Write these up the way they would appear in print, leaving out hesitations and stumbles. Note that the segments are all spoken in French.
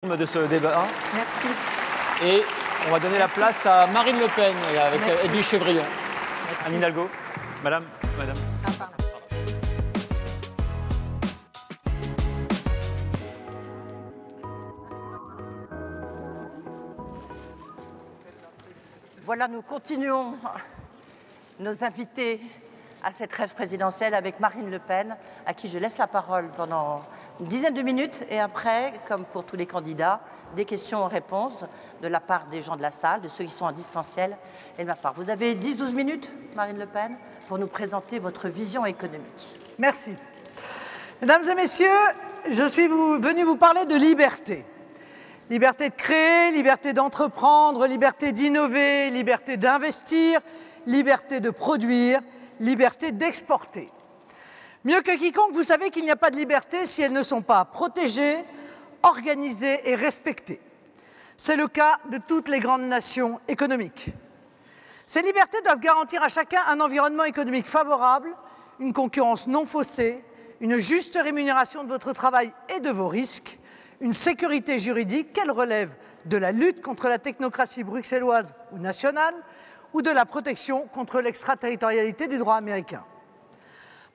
De ce débat. Merci. Et on va donner la place à Marine Le Pen avec Merci. Edwige Chevrillon. Merci. Anne Hidalgo. Madame. Ah, pardon. Voilà, nous continuons nos invités à cette rêve présidentielle avec Marine Le Pen, à qui je laisse la parole pendant une dizaine de minutes. Et après, comme pour tous les candidats, des questions-réponses de la part des gens de la salle, de ceux qui sont en distanciel et de ma part. Vous avez 10-12 minutes, Marine Le Pen, pour nous présenter votre vision économique. Merci. Mesdames et messieurs, je suis venu vous parler de liberté. Liberté de créer, liberté d'entreprendre, liberté d'innover, liberté d'investir, liberté de produire, liberté d'exporter. Mieux que quiconque, vous savez qu'il n'y a pas de liberté si elles ne sont pas protégées, organisées et respectées. C'est le cas de toutes les grandes nations économiques. Ces libertés doivent garantir à chacun un environnement économique favorable, une concurrence non faussée, une juste rémunération de votre travail et de vos risques, une sécurité juridique qu'elle relève de la lutte contre la technocratie bruxelloise ou nationale ou de la protection contre l'extraterritorialité du droit américain.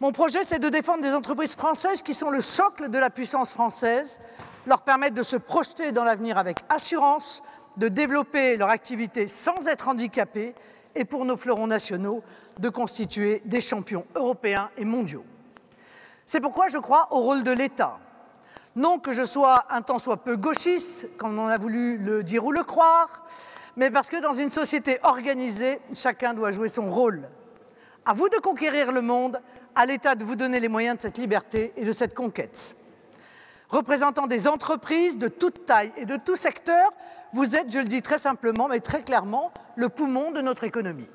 Mon projet, c'est de défendre des entreprises françaises qui sont le socle de la puissance française, leur permettre de se projeter dans l'avenir avec assurance, de développer leur activité sans être handicapés et pour nos fleurons nationaux, de constituer des champions européens et mondiaux. C'est pourquoi je crois au rôle de l'État. Non que je sois un tant soit peu gauchiste, comme on a voulu le dire ou le croire, mais parce que dans une société organisée, chacun doit jouer son rôle. À vous de conquérir le monde, à l'État de vous donner les moyens de cette liberté et de cette conquête. Représentant des entreprises de toute taille et de tout secteur, vous êtes, je le dis très simplement, mais très clairement, le poumon de notre économie.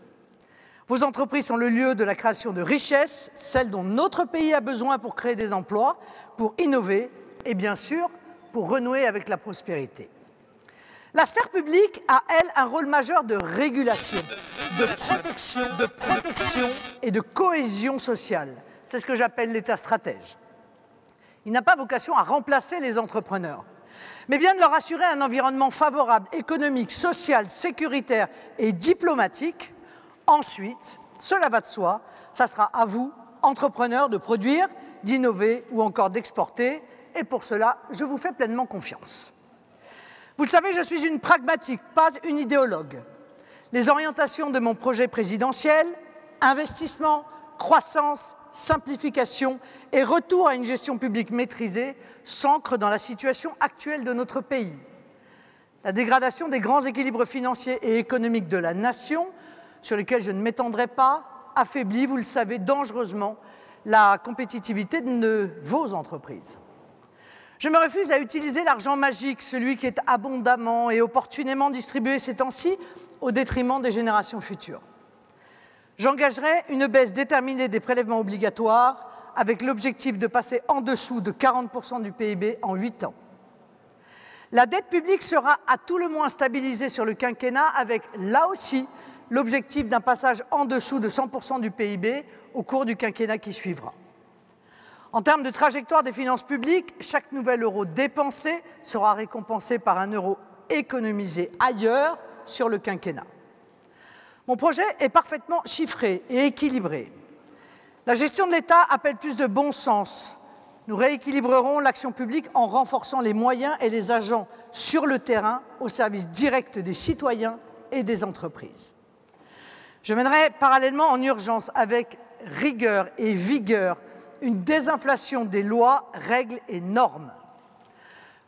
Vos entreprises sont le lieu de la création de richesses, celles dont notre pays a besoin pour créer des emplois, pour innover et bien sûr, pour renouer avec la prospérité. La sphère publique a, elle, un rôle majeur de régulation, de protection et de cohésion sociale. C'est ce que j'appelle l'État stratège. Il n'a pas vocation à remplacer les entrepreneurs, mais bien de leur assurer un environnement favorable, économique, social, sécuritaire et diplomatique. Ensuite, cela va de soi, ça sera à vous, entrepreneurs, de produire, d'innover ou encore d'exporter. Et pour cela, je vous fais pleinement confiance. Vous le savez, je suis une pragmatique, pas une idéologue. Les orientations de mon projet présidentiel, investissement, croissance, simplification et retour à une gestion publique maîtrisée, s'ancrent dans la situation actuelle de notre pays. La dégradation des grands équilibres financiers et économiques de la nation, sur lesquels je ne m'étendrai pas, affaiblit, vous le savez, dangereusement la compétitivité de vos entreprises. Je me refuse à utiliser l'argent magique, celui qui est abondamment et opportunément distribué ces temps-ci, au détriment des générations futures. J'engagerai une baisse déterminée des prélèvements obligatoires avec l'objectif de passer en dessous de 40% du PIB en 8 ans. La dette publique sera à tout le moins stabilisée sur le quinquennat avec, là aussi, l'objectif d'un passage en dessous de 100% du PIB au cours du quinquennat qui suivra. En termes de trajectoire des finances publiques, chaque nouvel euro dépensé sera récompensé par un euro économisé ailleurs sur le quinquennat. Mon projet est parfaitement chiffré et équilibré. La gestion de l'État appelle plus de bon sens. Nous rééquilibrerons l'action publique en renforçant les moyens et les agents sur le terrain au service direct des citoyens et des entreprises. Je mènerai parallèlement en urgence avec rigueur et vigueur une désinflation des lois, règles et normes.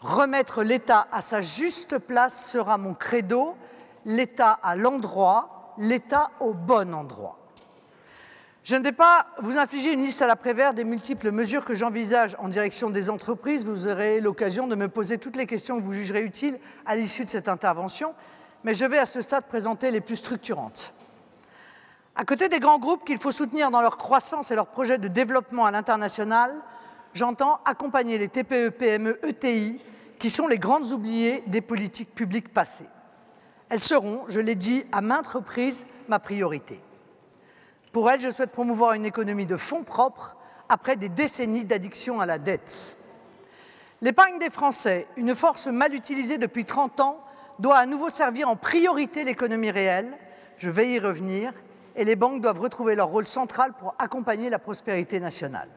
Remettre l'État à sa juste place sera mon credo, l'État à l'endroit, l'État au bon endroit. Je ne vais pas vous infliger une liste à l'après-vert des multiples mesures que j'envisage en direction des entreprises. Vous aurez l'occasion de me poser toutes les questions que vous jugerez utiles à l'issue de cette intervention, mais je vais à ce stade présenter les plus structurantes. À côté des grands groupes qu'il faut soutenir dans leur croissance et leurs projets de développement à l'international, j'entends accompagner les TPE, PME, ETI, qui sont les grandes oubliées des politiques publiques passées. Elles seront, je l'ai dit à maintes reprises, ma priorité. Pour elles, je souhaite promouvoir une économie de fonds propres après des décennies d'addiction à la dette. L'épargne des Français, une force mal utilisée depuis 30 ans, doit à nouveau servir en priorité l'économie réelle. Je vais y revenir. Et les banques doivent retrouver leur rôle central pour accompagner la prospérité nationale.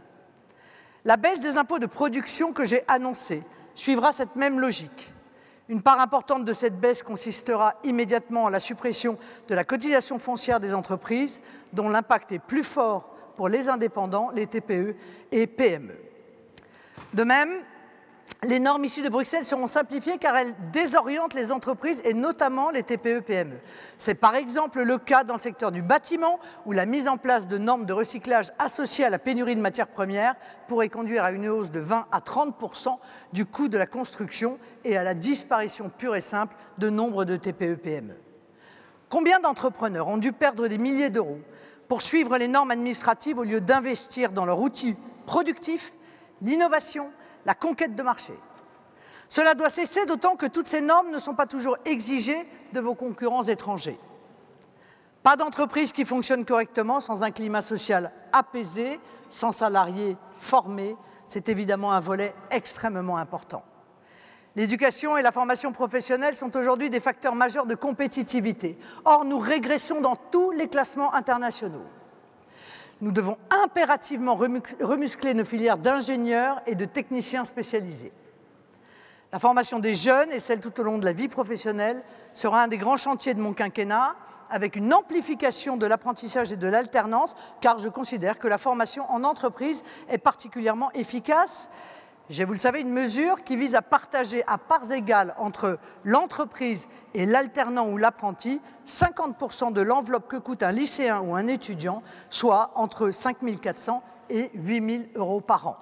La baisse des impôts de production que j'ai annoncée suivra cette même logique. Une part importante de cette baisse consistera immédiatement à la suppression de la cotisation foncière des entreprises, dont l'impact est plus fort pour les indépendants, les TPE et PME. De même, les normes issues de Bruxelles seront simplifiées car elles désorientent les entreprises et notamment les TPE-PME. C'est par exemple le cas dans le secteur du bâtiment où la mise en place de normes de recyclage associées à la pénurie de matières premières pourrait conduire à une hausse de 20 à 30% du coût de la construction et à la disparition pure et simple de nombre de TPE-PME. Combien d'entrepreneurs ont dû perdre des milliers d'euros pour suivre les normes administratives au lieu d'investir dans leur outil productif, l'innovation, la conquête de marché? Cela doit cesser, d'autant que toutes ces normes ne sont pas toujours exigées de vos concurrents étrangers. Pas d'entreprise qui fonctionne correctement sans un climat social apaisé, sans salariés formés. C'est évidemment un volet extrêmement important. L'éducation et la formation professionnelle sont aujourd'hui des facteurs majeurs de compétitivité. Or, nous régressons dans tous les classements internationaux. Nous devons impérativement remuscler nos filières d'ingénieurs et de techniciens spécialisés. La formation des jeunes et celle tout au long de la vie professionnelle sera un des grands chantiers de mon quinquennat, avec une amplification de l'apprentissage et de l'alternance, car je considère que la formation en entreprise est particulièrement efficace. J'ai, vous le savez, une mesure qui vise à partager à parts égales entre l'entreprise et l'alternant ou l'apprenti 50% de l'enveloppe que coûte un lycéen ou un étudiant, soit entre 5 400 et 8 000 € par an.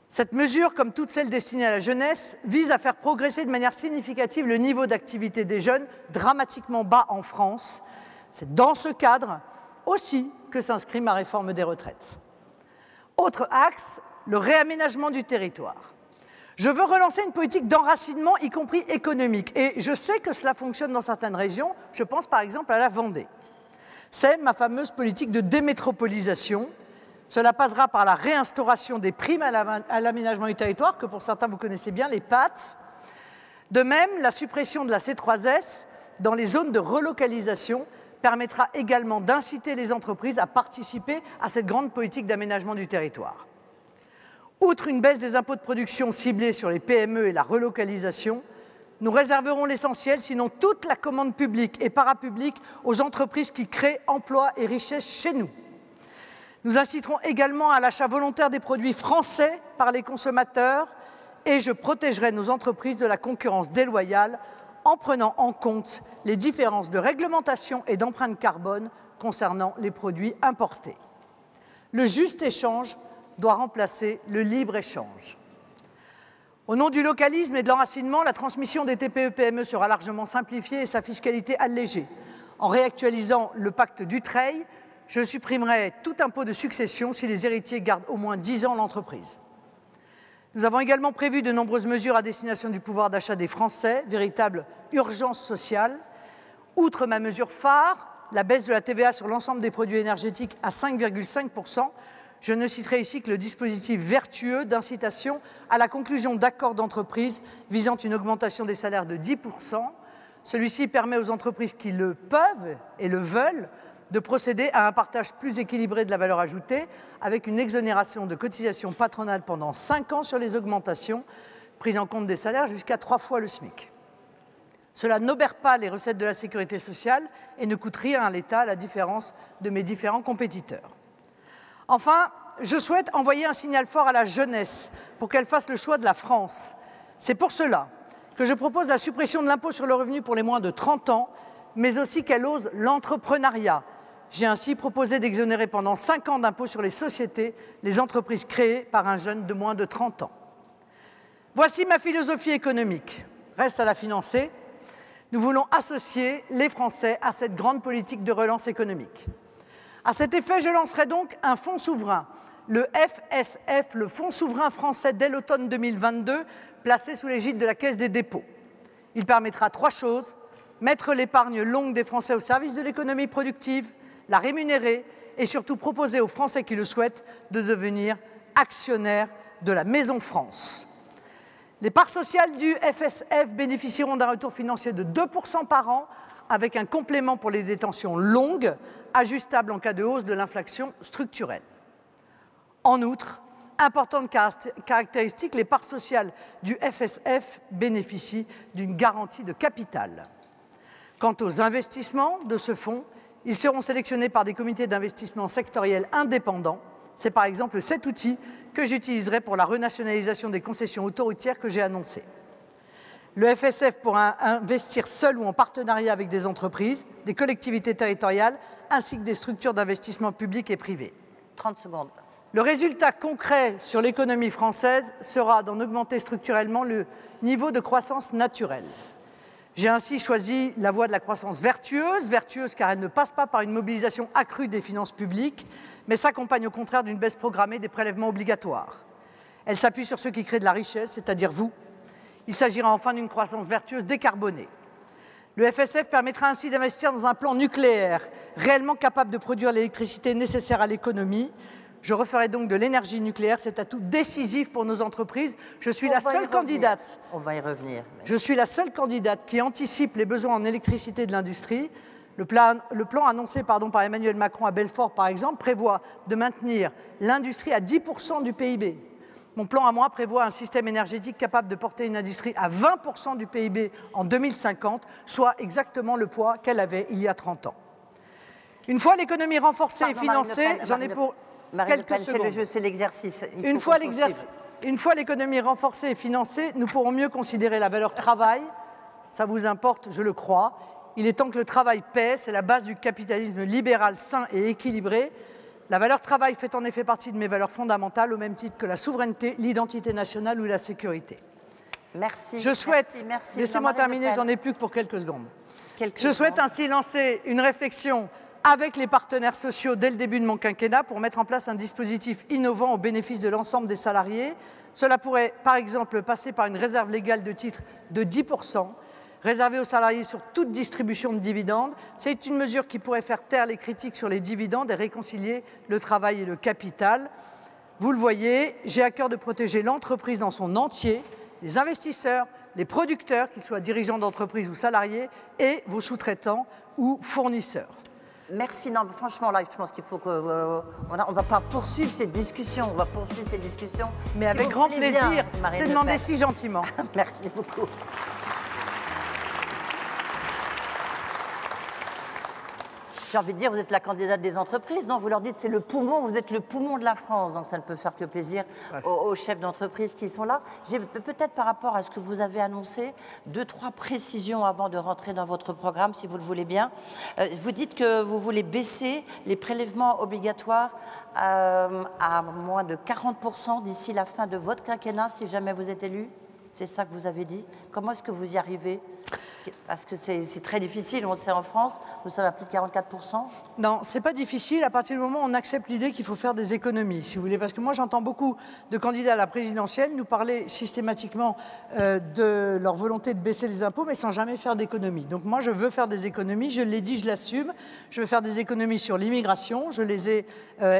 Cette mesure, comme toutes celles destinées à la jeunesse, vise à faire progresser de manière significative le niveau d'activité des jeunes, dramatiquement bas en France. C'est dans ce cadre aussi que s'inscrit ma réforme des retraites. Autre axe, le réaménagement du territoire. Je veux relancer une politique d'enracinement, y compris économique. Et je sais que cela fonctionne dans certaines régions. Je pense par exemple à la Vendée. C'est ma fameuse politique de démétropolisation. Cela passera par la réinstauration des primes à l'aménagement du territoire, que pour certains vous connaissez bien, les PAT. De même, la suppression de la C3S dans les zones de relocalisation permettra également d'inciter les entreprises à participer à cette grande politique d'aménagement du territoire. Outre une baisse des impôts de production ciblés sur les PME et la relocalisation, nous réserverons l'essentiel, sinon toute la commande publique et parapublique, aux entreprises qui créent emplois et richesses chez nous. Nous inciterons également à l'achat volontaire des produits français par les consommateurs et je protégerai nos entreprises de la concurrence déloyale en prenant en compte les différences de réglementation et d'empreinte carbone concernant les produits importés. Le juste échange doit remplacer le libre-échange. Au nom du localisme et de l'enracinement, la transmission des TPE-PME sera largement simplifiée et sa fiscalité allégée. En réactualisant le pacte Dutreil, je supprimerai tout impôt de succession si les héritiers gardent au moins 10 ans l'entreprise. Nous avons également prévu de nombreuses mesures à destination du pouvoir d'achat des Français, véritable urgence sociale. Outre ma mesure phare, la baisse de la TVA sur l'ensemble des produits énergétiques à 5,5%, je ne citerai ici que le dispositif vertueux d'incitation à la conclusion d'accords d'entreprise visant une augmentation des salaires de 10%. Celui-ci permet aux entreprises qui le peuvent et le veulent de procéder à un partage plus équilibré de la valeur ajoutée avec une exonération de cotisations patronales pendant 5 ans sur les augmentations, prise en compte des salaires jusqu'à 3 fois le SMIC. Cela n'obère pas les recettes de la sécurité sociale et ne coûte rien à l'État, à la différence de mes différents compétiteurs. Enfin, je souhaite envoyer un signal fort à la jeunesse pour qu'elle fasse le choix de la France. C'est pour cela que je propose la suppression de l'impôt sur le revenu pour les moins de 30 ans, mais aussi qu'elle ose l'entrepreneuriat. J'ai ainsi proposé d'exonérer pendant 5 ans d'impôt sur les sociétés les entreprises créées par un jeune de moins de 30 ans. Voici ma philosophie économique. Reste à la financer. Nous voulons associer les Français à cette grande politique de relance économique. À cet effet, je lancerai donc un fonds souverain, le FSF, le Fonds souverain français dès l'automne 2022, placé sous l'égide de la Caisse des dépôts. Il permettra 3 choses, mettre l'épargne longue des Français au service de l'économie productive, la rémunérer et surtout proposer aux Français qui le souhaitent de devenir actionnaires de la Maison France. Les parts sociales du FSF bénéficieront d'un retour financier de 2% par an, avec un complément pour les détentions longues, ajustable en cas de hausse de l'inflation structurelle. En outre, importante caractéristique, les parts sociales du FSF bénéficient d'une garantie de capital. Quant aux investissements de ce fonds, ils seront sélectionnés par des comités d'investissement sectoriels indépendants. C'est par exemple cet outil que j'utiliserai pour la renationalisation des concessions autoroutières que j'ai annoncée. Le FSF pourra investir seul ou en partenariat avec des entreprises, des collectivités territoriales, ainsi que des structures d'investissement publiques et privées. 30 secondes. Le résultat concret sur l'économie française sera d'en augmenter structurellement le niveau de croissance naturelle. J'ai ainsi choisi la voie de la croissance vertueuse car elle ne passe pas par une mobilisation accrue des finances publiques, mais s'accompagne au contraire d'une baisse programmée des prélèvements obligatoires. Elle s'appuie sur ceux qui créent de la richesse, c'est-à-dire vous. Il s'agira enfin d'une croissance vertueuse décarbonée. Le FSF permettra ainsi d'investir dans un plan nucléaire réellement capable de produire l'électricité nécessaire à l'économie. Je referai donc de l'énergie nucléaire cet atout décisif pour nos entreprises. Je suis la seule candidate. On va y revenir. Je suis la seule candidate qui anticipe les besoins en électricité de l'industrie. Le plan annoncé par Emmanuel Macron à Belfort, par exemple, prévoit de maintenir l'industrie à 10% du PIB. Mon plan à moi prévoit un système énergétique capable de porter une industrie à 20% du PIB en 2050, soit exactement le poids qu'elle avait il y a 30 ans. Une fois l'économie renforcée et financée, j'en ai pour quelques secondes. C'est l'exercice. Une fois l'économie renforcée et financée, nous pourrons mieux considérer la valeur travail. Ça vous importe, je le crois. Il est temps que le travail paie, c'est la base du capitalisme libéral sain et équilibré. La valeur travail fait en effet partie de mes valeurs fondamentales, au même titre que la souveraineté, l'identité nationale ou la sécurité. Merci. Je souhaite, laissez-moi terminer, j'en ai plus que pour quelques secondes. Je souhaite ainsi lancer une réflexion avec les partenaires sociaux dès le début de mon quinquennat pour mettre en place un dispositif innovant au bénéfice de l'ensemble des salariés. Cela pourrait par exemple passer par une réserve légale de titres de 10%, réservée aux salariés sur toute distribution de dividendes. C'est une mesure qui pourrait faire taire les critiques sur les dividendes et réconcilier le travail et le capital. Vous le voyez, j'ai à cœur de protéger l'entreprise en son entier, les investisseurs, les producteurs, qu'ils soient dirigeants d'entreprise ou salariés, et vos sous-traitants ou fournisseurs. Merci. Non, franchement, là, je pense qu'il faut qu'on ne va pas poursuivre cette discussion. On va poursuivre cette discussion. Mais avec grand plaisir. C'est demandé si gentiment. Merci beaucoup. J'ai envie de dire, vous êtes la candidate des entreprises, non? Vous leur dites, c'est le poumon, vous êtes le poumon de la France, donc ça ne peut faire que plaisir aux chefs d'entreprise qui sont là. J'ai peut-être par rapport à ce que vous avez annoncé, 2-3 précisions avant de rentrer dans votre programme, si vous le voulez bien. Vous dites que vous voulez baisser les prélèvements obligatoires à moins de 40% d'ici la fin de votre quinquennat, si jamais vous êtes élu. C'est ça que vous avez dit. Comment est-ce que vous y arrivez? Parce que c'est très difficile, on le sait en France, nous sommes à plus de 44%. Non, c'est pas difficile à partir du moment où on accepte l'idée qu'il faut faire des économies, si vous voulez. Parce que moi, j'entends beaucoup de candidats à la présidentielle nous parler systématiquement de leur volonté de baisser les impôts, mais sans jamais faire d'économies. Donc moi, je veux faire des économies, je l'ai dit, je l'assume. Je veux faire des économies sur l'immigration. Je les ai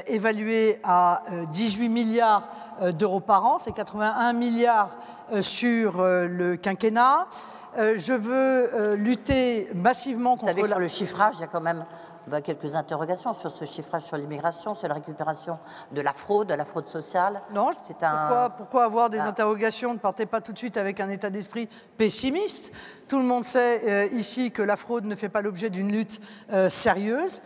évaluées à 18 milliards d'euros par an. C'est 81 milliards sur le quinquennat. Je veux lutter massivement contre... Vous savez que sur le chiffrage, il y a quand même quelques interrogations sur ce chiffrage sur l'immigration, sur la récupération de la fraude sociale. Non, pourquoi avoir des interrogations? Ne partez pas tout de suite avec un état d'esprit pessimiste. Tout le monde sait ici que la fraude ne fait pas l'objet d'une lutte sérieuse.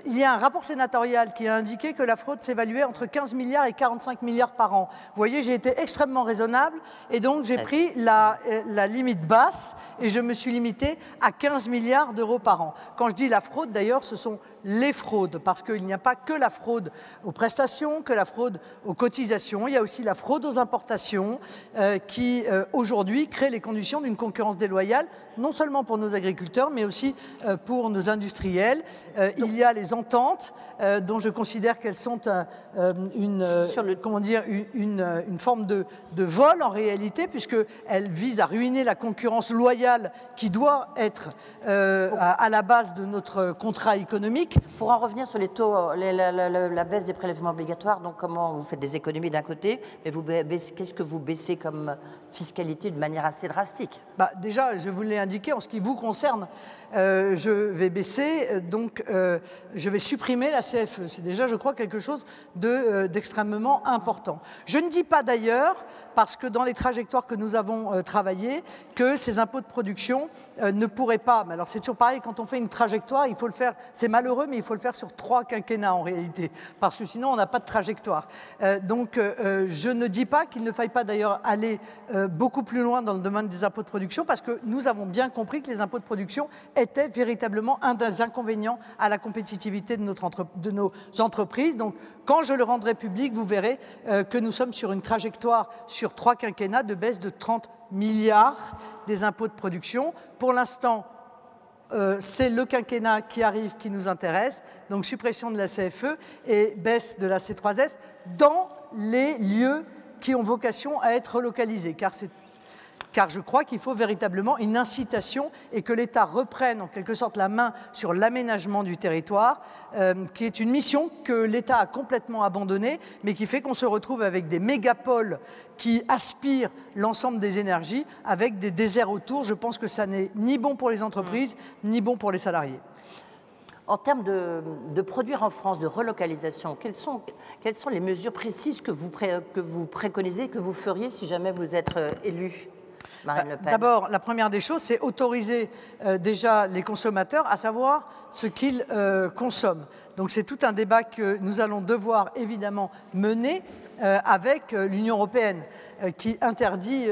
Il y a un rapport sénatorial qui a indiqué que la fraude s'évaluait entre 15 milliards et 45 milliards par an. Vous voyez, j'ai été extrêmement raisonnable et donc j'ai pris la limite basse et je me suis limité à 15 milliards d'euros par an. Quand je dis la fraude, d'ailleurs, ce sont les fraudes, parce qu'il n'y a pas que la fraude aux prestations, que la fraude aux cotisations, il y a aussi la fraude aux importations qui, aujourd'hui, crée les conditions d'une concurrence déloyale, non seulement pour nos agriculteurs, mais aussi pour nos industriels. Il y a les ententes, dont je considère qu'elles sont une forme de vol en réalité, puisqu'elles visent à ruiner la concurrence loyale qui doit être à la base de notre contrat économique. public. Pour en revenir sur les taux, la baisse des prélèvements obligatoires, donc comment vous faites des économies d'un côté, mais qu'est-ce que vous baissez comme fiscalité de manière assez drastique? Déjà, je vous l'ai indiqué, en ce qui vous concerne, je vais baisser, je vais supprimer la CFE. C'est déjà, je crois, quelque chose d'extrêmement important. Je ne dis pas d'ailleurs, parce que dans les trajectoires que nous avons travaillées, que ces impôts de production ne pourraient pas. Mais alors c'est toujours pareil, quand on fait une trajectoire, il faut le faire, c'est malheureux, mais il faut le faire sur 3 quinquennats en réalité, parce que sinon on n'a pas de trajectoire. Je ne dis pas qu'il ne faille pas d'ailleurs aller beaucoup plus loin dans le domaine des impôts de production, parce que nous avons bien compris que les impôts de production étaient véritablement un des inconvénients à la compétitivité de nos entreprises. Donc quand je le rendrai public, vous verrez que nous sommes sur une trajectoire sur 3 quinquennats de baisse de 30 milliards des impôts de production. Pour l'instant, c'est le quinquennat qui arrive qui nous intéresse, donc suppression de la CFE et baisse de la C3S dans les lieux qui ont vocation à être relocalisés, car je crois qu'il faut véritablement une incitation et que l'État reprenne en quelque sorte la main sur l'aménagement du territoire, qui est une mission que l'État a complètement abandonnée, mais qui fait qu'on se retrouve avec des mégapoles qui aspirent l'ensemble des énergies, avec des déserts autour. Je pense que ça n'est ni bon pour les entreprises, ni bon pour les salariés. En termes de produire en France, de relocalisation, quelles sont les mesures précises que vous préconisez, que vous feriez si jamais vous êtes élu, Marine Le Pen? D'abord, la première des choses, c'est autoriser déjà les consommateurs à savoir ce qu'ils consomment. Donc c'est tout un débat que nous allons devoir évidemment mener avec l'Union européenne qui interdit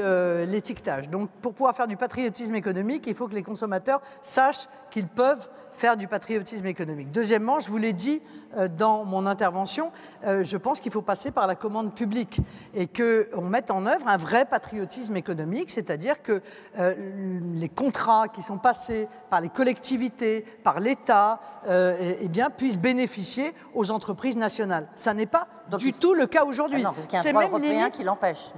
l'étiquetage. Donc pour pouvoir faire du patriotisme économique, il faut que les consommateurs sachent qu'ils peuvent faire du patriotisme économique. Deuxièmement, je vous l'ai dit dans mon intervention, je pense qu'il faut passer par la commande publique et qu'on mette en œuvre un vrai patriotisme économique, c'est-à-dire que les contrats qui sont passés par les collectivités, par l'État, puissent bénéficier aux entreprises nationales. Ça n'est pas du tout le cas aujourd'hui. Ah non, parce qu'il y a un droit européen qui l'empêche.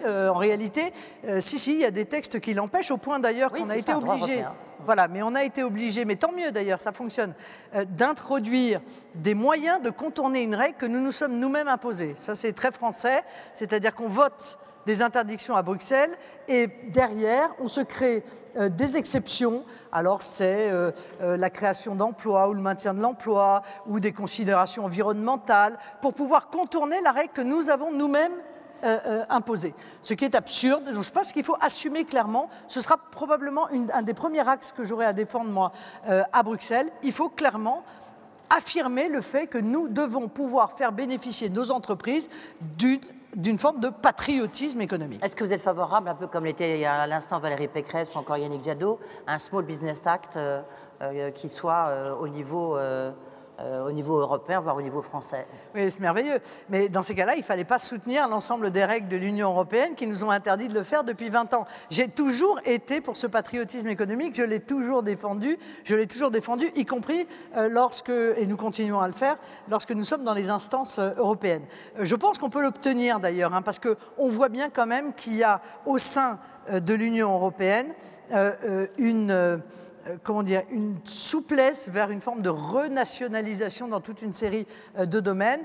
En réalité, il y a des textes qui l'empêchent, au point d'ailleurs qu'on a été obligé. Voilà, mais on a été obligé, mais tant mieux d'ailleurs, ça fonctionne, d'introduire des moyens de contourner une règle que nous nous sommes nous-mêmes imposée. Ça, c'est très français, c'est-à-dire qu'on vote des interdictions à Bruxelles et derrière, on se crée des exceptions. Alors, c'est la création d'emplois ou le maintien de l'emploi ou des considérations environnementales pour pouvoir contourner la règle que nous avons nous-mêmes imposée. Ce qui est absurde, donc je pense qu'il faut assumer clairement, ce sera probablement un des premiers axes que j'aurai à défendre moi à Bruxelles. Il faut clairement affirmer le fait que nous devons pouvoir faire bénéficier nos entreprises d'une forme de patriotisme économique. Est-ce que vous êtes favorable, un peu comme l'était à l'instant Valérie Pécresse ou encore Yannick Jadot, à un Small Business Act qui soit au niveau européen, voire au niveau français? Oui, c'est merveilleux. Mais dans ces cas-là, il ne fallait pas soutenir l'ensemble des règles de l'Union européenne qui nous ont interdit de le faire depuis 20 ans. J'ai toujours été pour ce patriotisme économique, je l'ai toujours défendu, y compris et nous continuons à le faire, lorsque nous sommes dans les instances européennes. Je pense qu'on peut l'obtenir d'ailleurs, parce qu'on voit bien quand même qu'il y a au sein de l'Union européenne une souplesse vers une forme de renationalisation dans toute une série de domaines,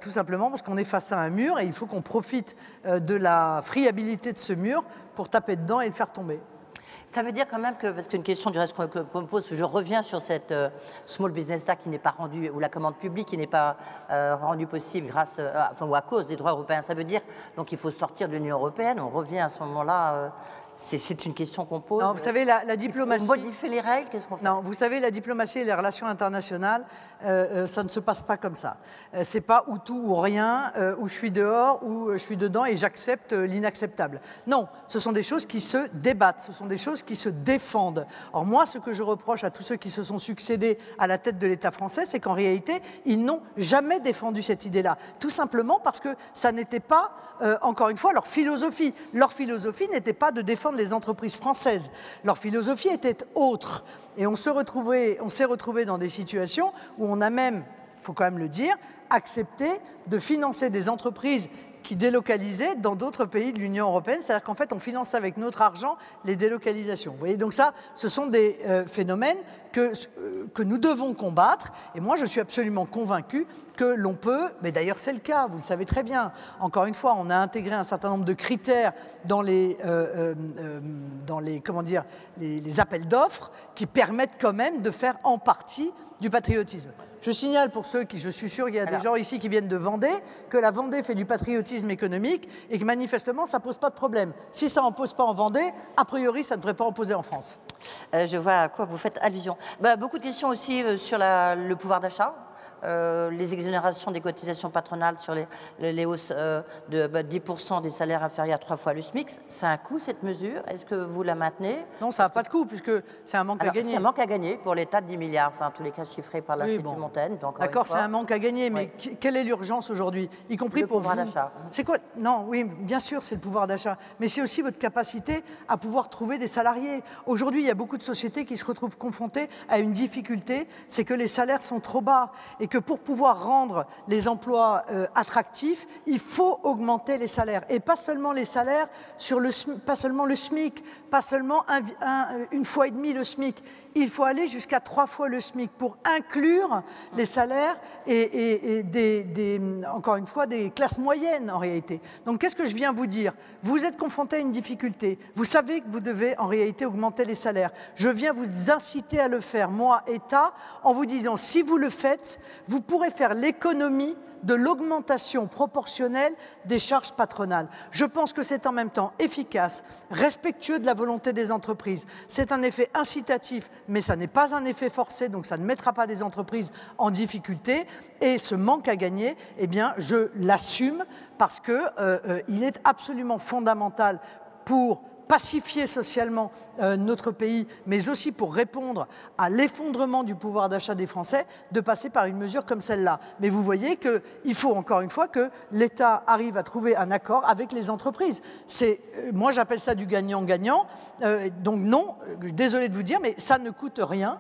tout simplement parce qu'on est face à un mur et il faut qu'on profite de la friabilité de ce mur pour taper dedans et le faire tomber. Ça veut dire quand même que, parce qu'une question du reste qu'on me pose, je reviens sur cette Small Business Act qui n'est pas rendue, ou la commande publique qui n'est pas rendue possible grâce, ou à cause des droits européens. Ça veut dire donc il faut sortir de l'Union européenne, on revient à ce moment-là. C'est une question qu'on pose. Non, vous savez, la diplomatie... On modifie les règles, qu'est-ce qu'on fait? Non, vous savez, la diplomatie et les relations internationales, ça ne se passe pas comme ça. C'est pas ou tout ou rien, ou je suis dehors, ou je suis dedans et j'accepte l'inacceptable. Non, ce sont des choses qui se débattent, ce sont des choses qui se défendent. Or moi, ce que je reproche à tous ceux qui se sont succédés à la tête de l'État français, c'est qu'en réalité, ils n'ont jamais défendu cette idée-là. Tout simplement parce que ça n'était pas, encore une fois, leur philosophie. Leur philosophie n'était pas de défendre les entreprises françaises. Leur philosophie était autre. Et on s'est retrouvé dans des situations où on a même, il faut quand même le dire, accepté de financer des entreprises qui délocalisaient dans d'autres pays de l'Union européenne. C'est-à-dire qu'en fait, on finance avec notre argent les délocalisations. Vous voyez, donc ça, ce sont des phénomènes que nous devons combattre. Et moi, je suis absolument convaincu que l'on peut, mais d'ailleurs c'est le cas, vous le savez très bien. Encore une fois, on a intégré un certain nombre de critères dans les appels d'offres qui permettent quand même de faire en partie du patriotisme. Je signale pour ceux qui, je suis sûr qu'il y a des gens ici qui viennent de Vendée, que la Vendée fait du patriotisme économique et que manifestement ça ne pose pas de problème. Si ça n'en pose pas en Vendée, a priori ça ne devrait pas en poser en France. Je vois à quoi vous faites allusion. Beaucoup de questions aussi sur le pouvoir d'achat. Les exonérations des cotisations patronales sur les hausses de 10% des salaires inférieurs à 3 fois le SMIC. C'est un coût, cette mesure. Est-ce que vous la maintenez? Non, ça n'a pas de coût, puisque c'est un manque à gagner. C'est un manque à gagner pour l'État de 10 milliards, enfin, en tous les cas chiffrés par l'Institut Montaigne. D'accord, c'est un manque à gagner, mais quelle est l'urgence aujourd'hui? Y compris le pour pouvoir vous. d'achat. C'est quoi? Non, oui, bien sûr, c'est le pouvoir d'achat, mais c'est aussi votre capacité à pouvoir trouver des salariés. Aujourd'hui, il y a beaucoup de sociétés qui se retrouvent confrontées à une difficulté, c'est que les salaires sont trop bas et que pour pouvoir rendre les emplois attractifs, il faut augmenter les salaires. Et pas seulement les salaires, pas seulement le SMIC, pas seulement une fois et demie le SMIC. Il faut aller jusqu'à 3 fois le SMIC pour inclure les salaires et encore une fois, des classes moyennes en réalité. Donc qu'est-ce que je viens vous dire? Vous êtes confronté à une difficulté. Vous savez que vous devez en réalité augmenter les salaires. Je viens vous inciter à le faire, moi, État, en vous disant, si vous le faites, vous pourrez faire l'économie de l'augmentation proportionnelle des charges patronales. Je pense que c'est en même temps efficace, respectueux de la volonté des entreprises. C'est un effet incitatif, mais ça n'est pas un effet forcé, donc ça ne mettra pas des entreprises en difficulté. Et ce manque à gagner, eh bien, je l'assume parce qu'il est absolument fondamental pour pacifier socialement notre pays, mais aussi pour répondre à l'effondrement du pouvoir d'achat des Français, de passer par une mesure comme celle-là. Mais vous voyez qu'il faut encore une fois que l'État arrive à trouver un accord avec les entreprises. Moi j'appelle ça du gagnant-gagnant. Donc non, désolé de vous dire, mais ça ne coûte rien,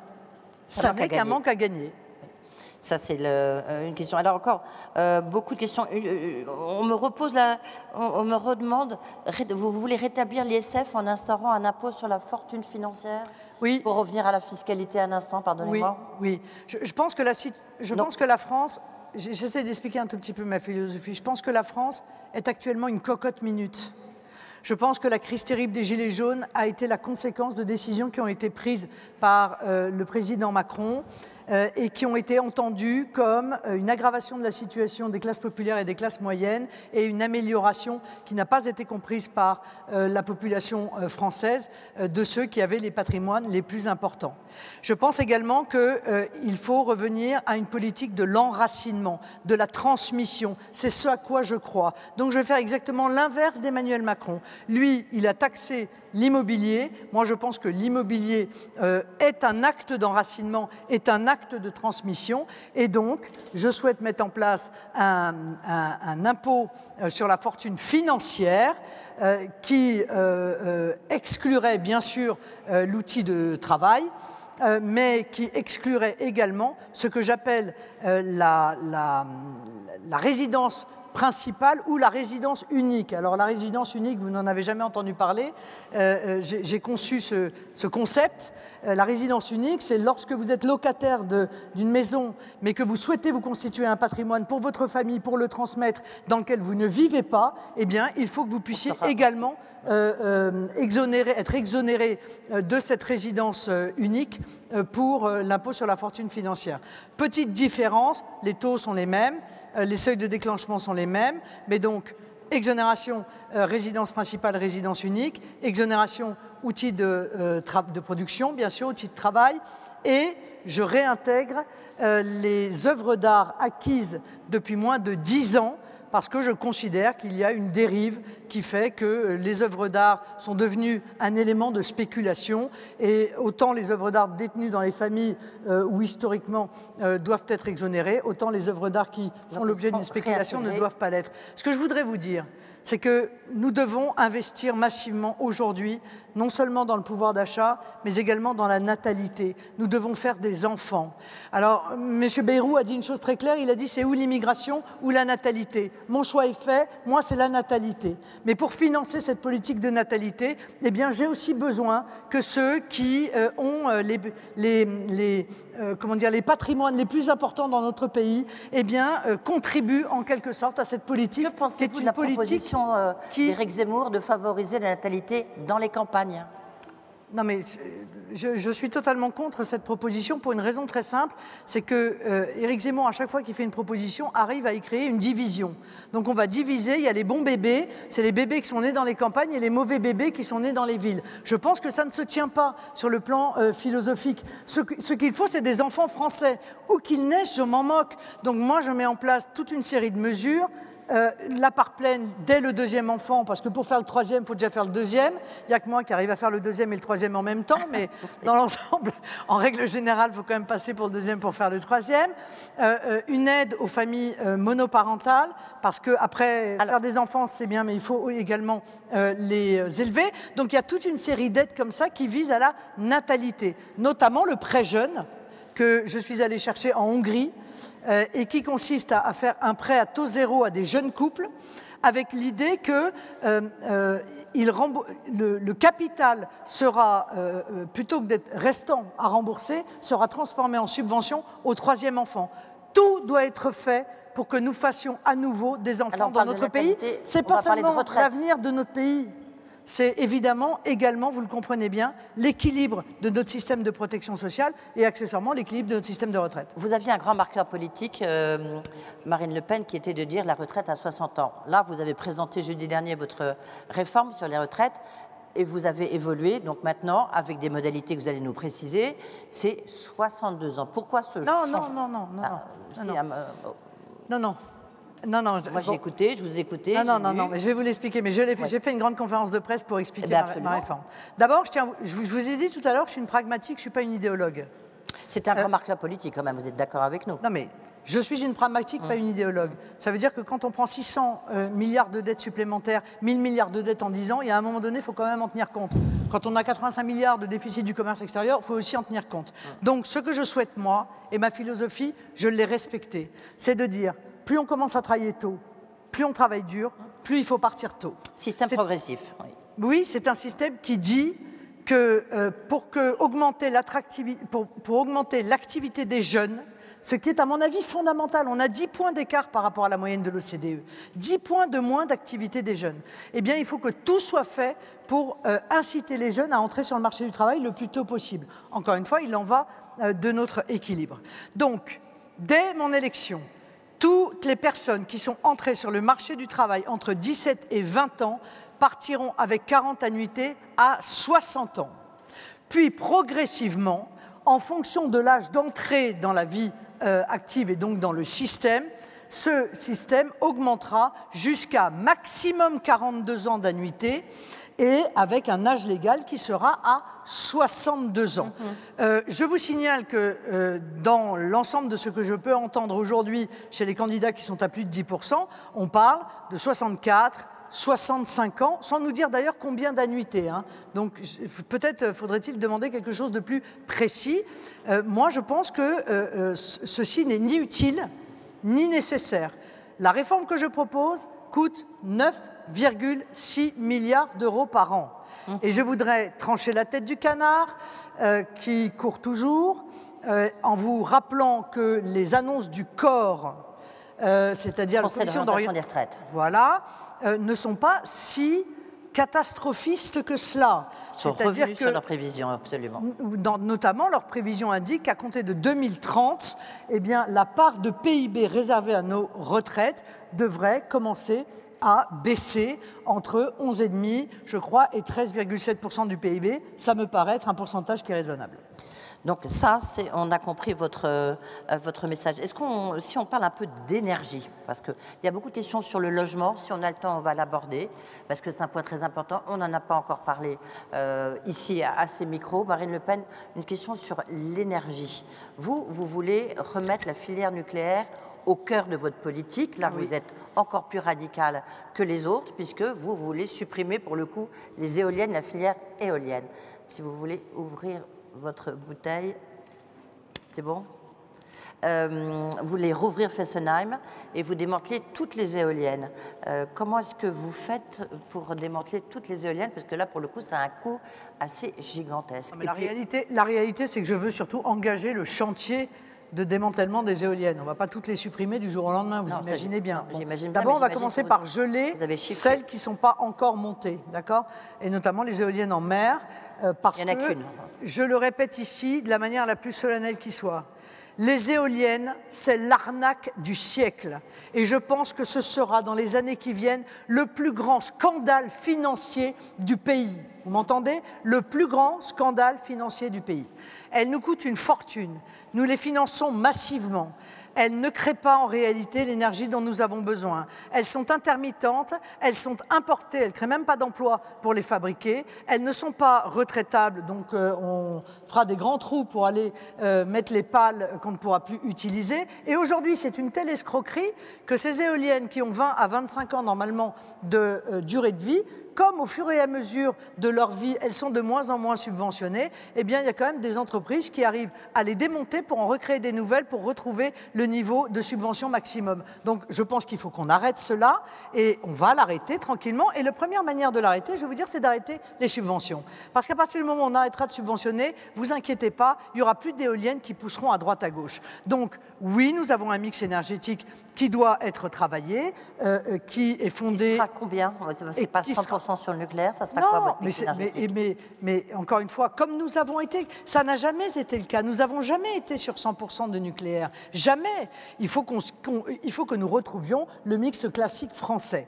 ça n'est qu'un manque à gagner. Ça, c'est une question. Alors encore, beaucoup de questions. On me redemande, vous voulez rétablir l'ISF en instaurant un impôt sur la fortune financière? Oui. Pour revenir à la fiscalité un instant, pardonnez-moi. Oui. Je pense que la France, j'essaie d'expliquer un tout petit peu ma philosophie, je pense que la France est actuellement une cocotte minute. Je pense que la crise terrible des Gilets jaunes a été la conséquence de décisions qui ont été prises par le président Macron et qui ont été entendues comme une aggravation de la situation des classes populaires et des classes moyennes et une amélioration qui n'a pas été comprise par la population française de ceux qui avaient les patrimoines les plus importants. Je pense également qu'il faut revenir à une politique de l'enracinement, de la transmission. C'est ce à quoi je crois. Donc je vais faire exactement l'inverse d'Emmanuel Macron. Lui, il a taxé l'immobilier. Moi, je pense que l'immobilier est un acte d'enracinement, est un acte de transmission. Et donc, je souhaite mettre en place un impôt sur la fortune financière qui exclurait bien sûr l'outil de travail, mais qui exclurait également ce que j'appelle la résidence principale ou la résidence unique. Alors la résidence unique, vous n'en avez jamais entendu parler. J'ai conçu ce concept. La résidence unique, c'est lorsque vous êtes locataire d'une maison, mais que vous souhaitez vous constituer un patrimoine pour votre famille, pour le transmettre, dans lequel vous ne vivez pas, eh bien, il faut que vous puissiez également être exonéré de cette résidence unique pour l'impôt sur la fortune financière. Petite différence, les taux sont les mêmes, les seuils de déclenchement sont les mêmes, mais donc exonération résidence principale, résidence unique, exonération outil de production, bien sûr, outil de travail, et je réintègre les œuvres d'art acquises depuis moins de 10 ans, parce que je considère qu'il y a une dérive qui fait que les œuvres d'art sont devenues un élément de spéculation et autant les œuvres d'art détenues dans les familles où historiquement doivent être exonérées, autant les œuvres d'art qui font l'objet d'une spéculation ne doivent pas l'être. Ce que je voudrais vous dire, c'est que nous devons investir massivement aujourd'hui, non seulement dans le pouvoir d'achat, mais également dans la natalité. Nous devons faire des enfants. Alors, M. Bayrou a dit une chose très claire, il a dit c'est ou l'immigration ou la natalité. Mon choix est fait, moi c'est la natalité. Mais pour financer cette politique de natalité, eh bien j'ai aussi besoin que ceux qui ont les patrimoines les plus importants dans notre pays, eh bien contribuent en quelque sorte à cette politique. Que pensez-vous de la proposition d'Éric Zemmour de favoriser la natalité dans les campagnes? Non mais je suis totalement contre cette proposition pour une raison très simple, c'est que Éric Zemmour, à chaque fois qu'il fait une proposition, arrive à y créer une division. Donc on va diviser, il y a les bons bébés, c'est les bébés qui sont nés dans les campagnes et les mauvais bébés qui sont nés dans les villes. Je pense que ça ne se tient pas sur le plan philosophique. Ce qu'il faut, c'est des enfants français. Où qu'ils naissent, je m'en moque. Donc moi, je mets en place toute une série de mesures. La part pleine dès le deuxième enfant, parce que pour faire le troisième, il faut déjà faire le deuxième. Il n'y a que moi qui arrive à faire le deuxième et le troisième en même temps, mais dans l'ensemble, en règle générale, il faut quand même passer pour le deuxième pour faire le troisième. Une aide aux familles monoparentales, parce qu'après, faire des enfants, c'est bien, mais il faut également les élever. Donc il y a toute une série d'aides comme ça qui visent à la natalité, notamment le prêt jeune, que je suis allée chercher en Hongrie et qui consiste à faire un prêt à taux zéro à des jeunes couples avec l'idée que le capital sera, plutôt que d'être restant à rembourser, sera transformé en subvention au troisième enfant. Tout doit être fait pour que nous fassions à nouveau des enfants dans notre pays. Ce n'est pas seulement l'avenir de notre pays. C'est évidemment également, vous le comprenez bien, l'équilibre de notre système de protection sociale et accessoirement l'équilibre de notre système de retraite. Vous aviez un grand marqueur politique, Marine Le Pen, qui était de dire la retraite à 60 ans. Là, vous avez présenté jeudi dernier votre réforme sur les retraites et vous avez évolué. Donc maintenant, avec des modalités que vous allez nous préciser, c'est 62 ans. Pourquoi ce changement? Non. Moi, j'ai écouté, je vous ai écouté. Non, mais je vais vous l'expliquer. Mais j'ai fait une grande conférence de presse pour expliquer ma réforme. D'abord, je vous ai dit tout à l'heure, je suis une pragmatique, je ne suis pas une idéologue. C'est un grand marqueur politique, quand même, vous êtes d'accord avec nous? Non, mais je suis une pragmatique, pas une idéologue. Ça veut dire que quand on prend 600 milliards de dettes supplémentaires, 1000 milliards de dettes en 10 ans, il y a un moment donné, il faut quand même en tenir compte. Quand on a 85 milliards de déficit du commerce extérieur, il faut aussi en tenir compte. Donc, ce que je souhaite, moi, et ma philosophie, je l'ai respectée, c'est de dire, plus on commence à travailler tôt, plus on travaille dur, plus il faut partir tôt. Système progressif. Oui, c'est un système qui dit que pour augmenter l'activité des jeunes, ce qui est à mon avis fondamental, on a 10 points d'écart par rapport à la moyenne de l'OCDE, 10 points de moins d'activité des jeunes. Eh bien, il faut que tout soit fait pour inciter les jeunes à entrer sur le marché du travail le plus tôt possible. Encore une fois, il en va de notre équilibre. Donc, dès mon élection, toutes les personnes qui sont entrées sur le marché du travail entre 17 et 20 ans partiront avec 40 annuités à 60 ans. Puis progressivement, en fonction de l'âge d'entrée dans la vie active et donc dans le système, ce système augmentera jusqu'à maximum 42 ans d'annuité et avec un âge légal qui sera à 62 ans. Je vous signale que dans l'ensemble de ce que je peux entendre aujourd'hui chez les candidats qui sont à plus de 10%, on parle de 64, 65 ans, sans nous dire d'ailleurs combien d'annuités. Donc peut-être faudrait-il demander quelque chose de plus précis. Moi, je pense que ceci n'est ni utile ni nécessaire. La réforme que je propose coûte 9,6 milliards d'euros par an. Et je voudrais trancher la tête du canard, qui court toujours, en vous rappelant que les annonces du corps, c'est-à-dire la Commission d'orientation des retraites, voilà, ne sont pas si catastrophistes que cela. Ils sont revenus sur leurs prévisions, absolument. Notamment, leurs prévisions indiquent qu'à compter de 2030, eh bien, la part de PIB réservée à nos retraites devrait commencer à baisser entre 11,5, je crois, et 13,7% du PIB. Ça me paraît être un pourcentage qui est raisonnable. Donc ça, on a compris votre message. Est-ce si on parle un peu d'énergie, parce qu'il y a beaucoup de questions sur le logement, si on a le temps, on va l'aborder, parce que c'est un point très important. On n'en a pas encore parlé ici à ces micros. Marine Le Pen, une question sur l'énergie. Vous voulez remettre la filière nucléaire au cœur de votre politique. Là, Oui. vous êtes encore plus radical que les autres, puisque vous voulez supprimer, pour le coup, les éoliennes, la filière éolienne. Si vous voulez ouvrir votre bouteille, c'est bon ? Vous voulez rouvrir Fessenheim et vous démantelez toutes les éoliennes. Comment est-ce que vous faites pour démanteler toutes les éoliennes? Parce que là, pour le coup, ça a un coût assez gigantesque. Mais la réalité, c'est que je veux surtout engager le chantier de démantèlement des éoliennes. On ne va pas toutes les supprimer du jour au lendemain, vous imaginez bien. Bon, d'abord, on va commencer par geler celles qui ne sont pas encore montées, d'accord? Et notamment les éoliennes en mer, parce Il n'y en a que, qu'une. je le répète ici, de la manière la plus solennelle qui soit, les éoliennes, c'est l'arnaque du siècle. Et je pense que ce sera, dans les années qui viennent, le plus grand scandale financier du pays. Vous m'entendez? Le plus grand scandale financier du pays. Elles nous coûtent une fortune. Nous les finançons massivement. Elles ne créent pas en réalité l'énergie dont nous avons besoin. Elles sont intermittentes, elles sont importées, elles ne créent même pas d'emplois pour les fabriquer. Elles ne sont pas retraitables, donc on fera des grands trous pour aller mettre les pales qu'on ne pourra plus utiliser. Et aujourd'hui, c'est une telle escroquerie que ces éoliennes qui ont 20 à 25 ans normalement de durée de vie, comme au fur et à mesure de leur vie, elles sont de moins en moins subventionnées, eh bien, il y a quand même des entreprises qui arrivent à les démonter pour en recréer des nouvelles, pour retrouver le niveau de subvention maximum. Donc, je pense qu'il faut qu'on arrête cela, et on va l'arrêter tranquillement. Et la première manière de l'arrêter, je vais vous dire, c'est d'arrêter les subventions. Parce qu'à partir du moment où on arrêtera de subventionner, vous inquiétez pas, il n'y aura plus d'éoliennes qui pousseront à droite à gauche. Donc, oui, nous avons un mix énergétique qui doit être travaillé, qui est fondé... Il sera combien? C'est pas 100% sur le nucléaire, ça sera quoi votre mix énergétique? Mais encore une fois, comme nous avons été, ça n'a jamais été le cas, nous n'avons jamais été sur 100% de nucléaire, jamais. Il faut que nous retrouvions le mix classique français.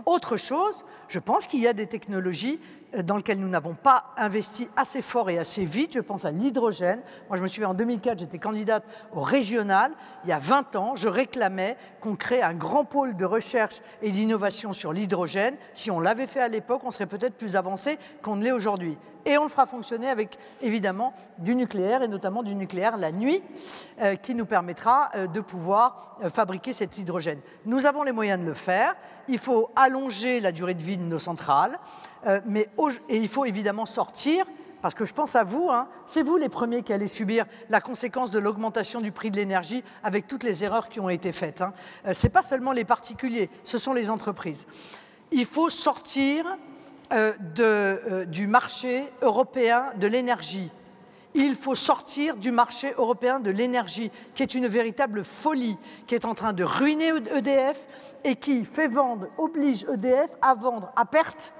Autre chose, je pense qu'il y a des technologies dans lesquelles nous n'avons pas investi assez fort et assez vite. Je pense à l'hydrogène. Moi, je me souviens, en 2004, j'étais candidate au régional. Il y a 20 ans, je réclamais qu'on crée un grand pôle de recherche et d'innovation sur l'hydrogène. Si on l'avait fait à l'époque, on serait peut-être plus avancé qu'on ne l'est aujourd'hui. Et on le fera fonctionner avec, évidemment, du nucléaire, et notamment du nucléaire la nuit, qui nous permettra de pouvoir fabriquer cet hydrogène. Nous avons les moyens de le faire. Il faut allonger la durée de vie de nos centrales, et il faut évidemment sortir, parce que je pense à vous, hein, c'est vous les premiers qui allez subir la conséquence de l'augmentation du prix de l'énergie avec toutes les erreurs qui ont été faites. Hein. Ce n'est pas seulement les particuliers, ce sont les entreprises. Il faut sortir du marché européen de l'énergie. Il faut sortir du marché européen de l'énergie, qui est une véritable folie, qui est en train de ruiner EDF et qui oblige EDF à vendre à perte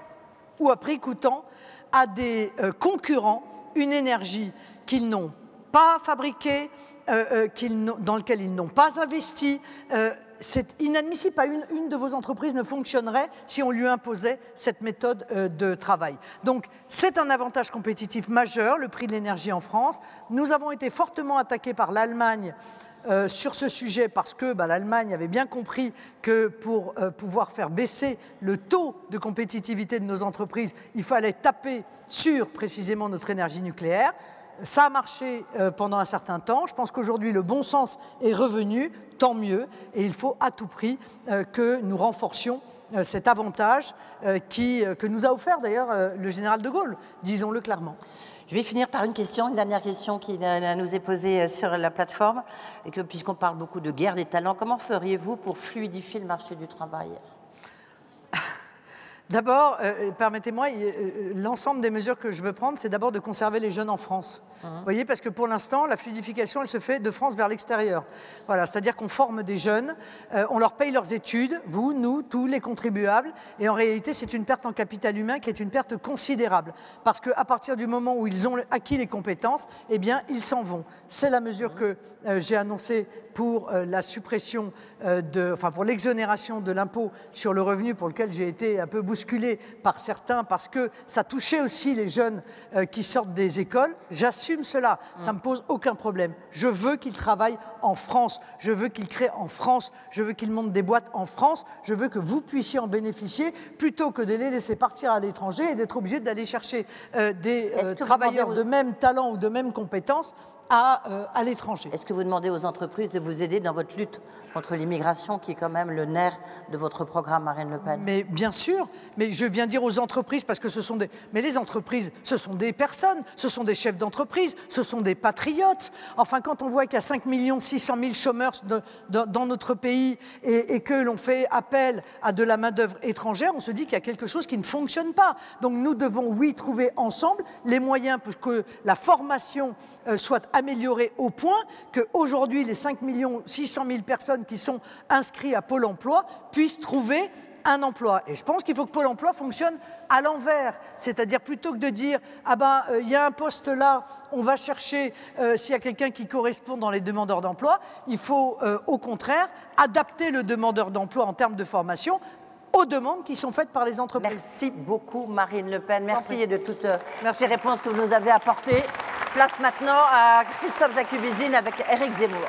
ou à prix coûtant à des concurrents une énergie qu'ils n'ont pas fabriquée, dans laquelle ils n'ont pas investi. C'est inadmissible. Pas une de vos entreprises ne fonctionnerait si on lui imposait cette méthode de travail. Donc, c'est un avantage compétitif majeur, le prix de l'énergie en France. Nous avons été fortement attaqués par l'Allemagne sur ce sujet parce que l'Allemagne avait bien compris que pour pouvoir faire baisser le taux de compétitivité de nos entreprises, il fallait taper sur précisément notre énergie nucléaire. Ça a marché pendant un certain temps. Je pense qu'aujourd'hui, le bon sens est revenu, tant mieux. Et il faut à tout prix que nous renforcions cet avantage que nous a offert d'ailleurs le général de Gaulle, disons-le clairement. Je vais finir par une dernière question qui nous est posée sur la plateforme. Et que, puisqu'on parle beaucoup de guerre des talents, comment feriez-vous pour fluidifier le marché du travail ? D'abord, permettez-moi, l'ensemble des mesures que je veux prendre, c'est d'abord de conserver les jeunes en France. Vous voyez, parce que pour l'instant, la fluidification, elle se fait de France vers l'extérieur. Voilà, c'est-à-dire qu'on forme des jeunes, on leur paye leurs études, vous, nous, tous les contribuables, et en réalité, c'est une perte en capital humain qui est une perte considérable. Parce qu'à partir du moment où ils ont acquis les compétences, eh bien, ils s'en vont. C'est la mesure que j'ai annoncée pour la suppression pour l'exonération de l'impôt sur le revenu, pour lequel j'ai été un peu bousculé par certains, parce que ça touchait aussi les jeunes qui sortent des écoles. J'assume cela, ça ne me pose aucun problème. Je veux qu'ils travaillent en France, je veux qu'ils créent en France, je veux qu'ils montent des boîtes en France, je veux que vous puissiez en bénéficier, plutôt que de les laisser partir à l'étranger et d'être obligés d'aller chercher des travailleurs de même talent ou de même compétences à l'étranger. Est-ce que vous demandez aux entreprises de vous aider dans votre lutte contre l'immigration, qui est quand même le nerf de votre programme, Marine Le Pen? Mais bien sûr, mais je viens dire aux entreprises, parce que ce sont des... Mais les entreprises, ce sont des personnes, ce sont des chefs d'entreprise, ce sont des patriotes. Enfin, quand on voit qu'il y a 5 600 000 chômeurs dans notre pays et que l'on fait appel à de la main-d'œuvre étrangère, on se dit qu'il y a quelque chose qui ne fonctionne pas. Donc nous devons, oui, trouver ensemble les moyens pour que la formation soit améliorée au point qu'aujourd'hui, les 5 600 000 personnes qui sont inscrites à Pôle emploi puissent trouver un emploi. Et je pense qu'il faut que Pôle emploi fonctionne à l'envers. C'est-à-dire, plutôt que de dire « Ah ben, il y a un poste là, on va chercher s'il y a quelqu'un qui correspond dans les demandeurs d'emploi », il faut au contraire adapter le demandeur d'emploi en termes de formation aux demandes qui sont faites par les entreprises. Merci beaucoup, Marine Le Pen. Merci de toutes ces réponses que vous nous avez apportées. Place maintenant à Christophe Jacubizine avec Éric Zemmour.